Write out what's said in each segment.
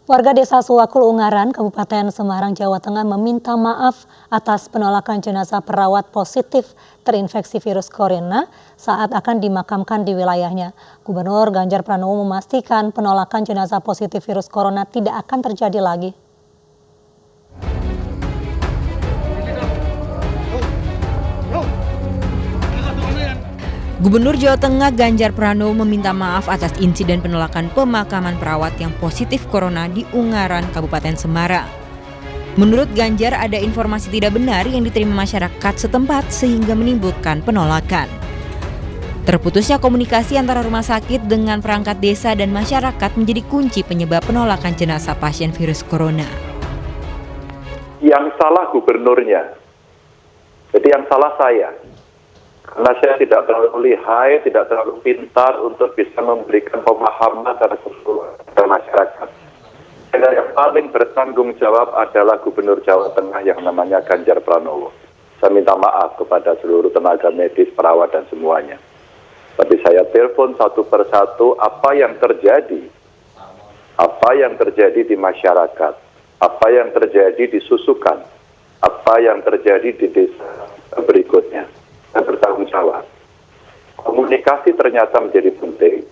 Warga Desa Suwakul Ungaran, Kabupaten Semarang, Jawa Tengah meminta maaf atas penolakan jenazah perawat positif terinfeksi virus corona saat akan dimakamkan di wilayahnya. Gubernur Ganjar Pranowo memastikan penolakan jenazah positif virus corona tidak akan terjadi lagi. Gubernur Jawa Tengah Ganjar Pranowo meminta maaf atas insiden penolakan pemakaman perawat yang positif corona di Ungaran, Kabupaten Semarang. Menurut Ganjar, ada informasi tidak benar yang diterima masyarakat setempat sehingga menimbulkan penolakan. Terputusnya komunikasi antara rumah sakit dengan perangkat desa dan masyarakat menjadi kunci penyebab penolakan jenazah pasien virus corona. Yang salah gubernurnya, jadi yang salah saya. Karena saya tidak terlalu lihai, tidak terlalu pintar untuk bisa memberikan pemahaman kepada masyarakat. Dan yang paling bertanggung jawab adalah Gubernur Jawa Tengah yang namanya Ganjar Pranowo. Saya minta maaf kepada seluruh tenaga medis, perawat, dan semuanya. Tapi saya telepon satu persatu apa yang terjadi di masyarakat, apa yang terjadi di Susukan, apa yang terjadi di desa berikutnya. Bertanggung jawab. Komunikasi ternyata menjadi penting.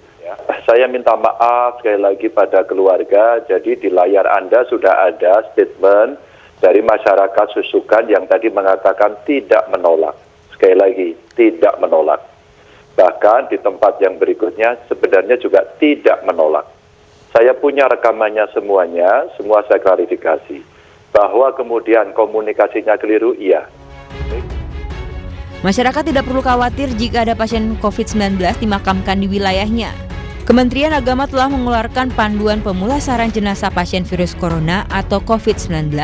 Saya minta maaf sekali lagi pada keluarga. Jadi di layar Anda sudah ada statement dari masyarakat Susukan yang tadi mengatakan tidak menolak. Sekali lagi, tidak menolak. Bahkan di tempat yang berikutnya sebenarnya juga tidak menolak. Saya punya rekamannya semuanya, semua saya klarifikasi. Bahwa kemudian komunikasinya keliru, iya. Masyarakat tidak perlu khawatir jika ada pasien COVID-19 dimakamkan di wilayahnya. Kementerian Agama telah mengeluarkan panduan pemulasaran jenazah pasien virus corona atau COVID-19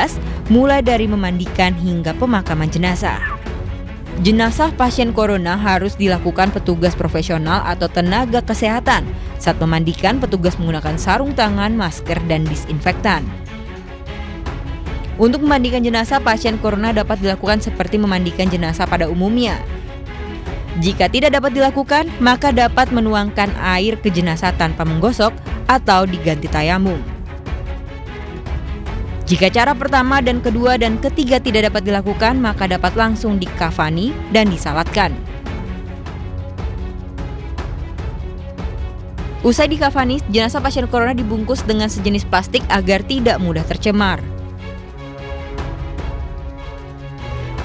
mulai dari memandikan hingga pemakaman jenazah. Jenazah pasien corona harus dilakukan petugas profesional atau tenaga kesehatan. Saat memandikan, petugas menggunakan sarung tangan, masker, dan disinfektan. Untuk memandikan jenazah pasien corona dapat dilakukan seperti memandikan jenazah pada umumnya. Jika tidak dapat dilakukan, maka dapat menuangkan air ke jenazah tanpa menggosok atau diganti tayamum. Jika cara pertama dan kedua dan ketiga tidak dapat dilakukan, maka dapat langsung dikafani dan disalatkan. Usai dikafani, jenazah pasien corona dibungkus dengan sejenis plastik agar tidak mudah tercemar.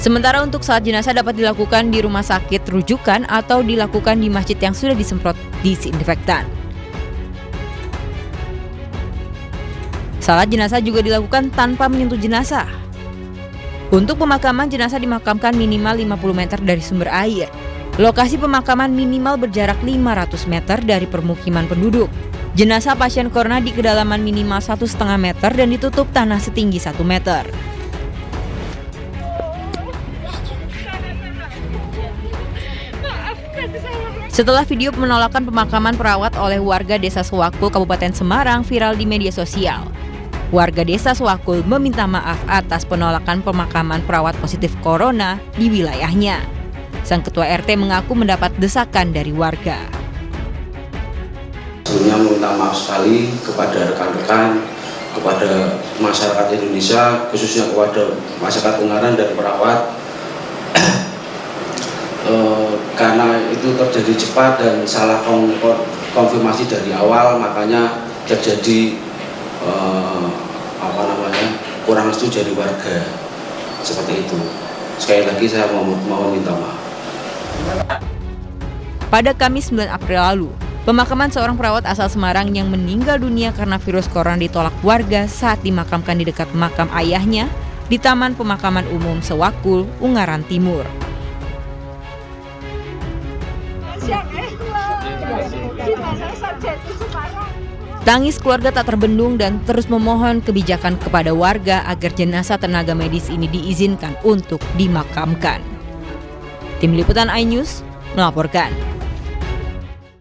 Sementara untuk salat jenazah dapat dilakukan di rumah sakit rujukan atau dilakukan di masjid yang sudah disemprot disinfektan. Salat jenazah juga dilakukan tanpa menyentuh jenazah. Untuk pemakaman, jenazah dimakamkan minimal 50 meter dari sumber air. Lokasi pemakaman minimal berjarak 500 meter dari permukiman penduduk. Jenazah pasien corona di kedalaman minimal 1,5 meter dan ditutup tanah setinggi 1 meter. Setelah video penolakan pemakaman perawat oleh warga Desa Suwakul, Kabupaten Semarang viral di media sosial, warga Desa Suwakul meminta maaf atas penolakan pemakaman perawat positif corona di wilayahnya. Sang ketua RT mengaku mendapat desakan dari warga. Sebelumnya meminta maaf sekali kepada rekan-rekan, kepada masyarakat Indonesia, khususnya kepada masyarakat Ungaran dan perawat. Karena itu terjadi cepat dan salah konfirmasi dari awal, makanya terjadi kurang setuju dari warga seperti itu. Sekali lagi saya mau minta maaf. Pada Kamis 9 April lalu, pemakaman seorang perawat asal Semarang yang meninggal dunia karena virus corona ditolak warga saat dimakamkan di dekat makam ayahnya di Taman Pemakaman Umum Suwakul, Ungaran Timur. Tangis keluarga tak terbendung dan terus memohon kebijakan kepada warga agar jenazah tenaga medis ini diizinkan untuk dimakamkan. Tim Liputan iNews melaporkan.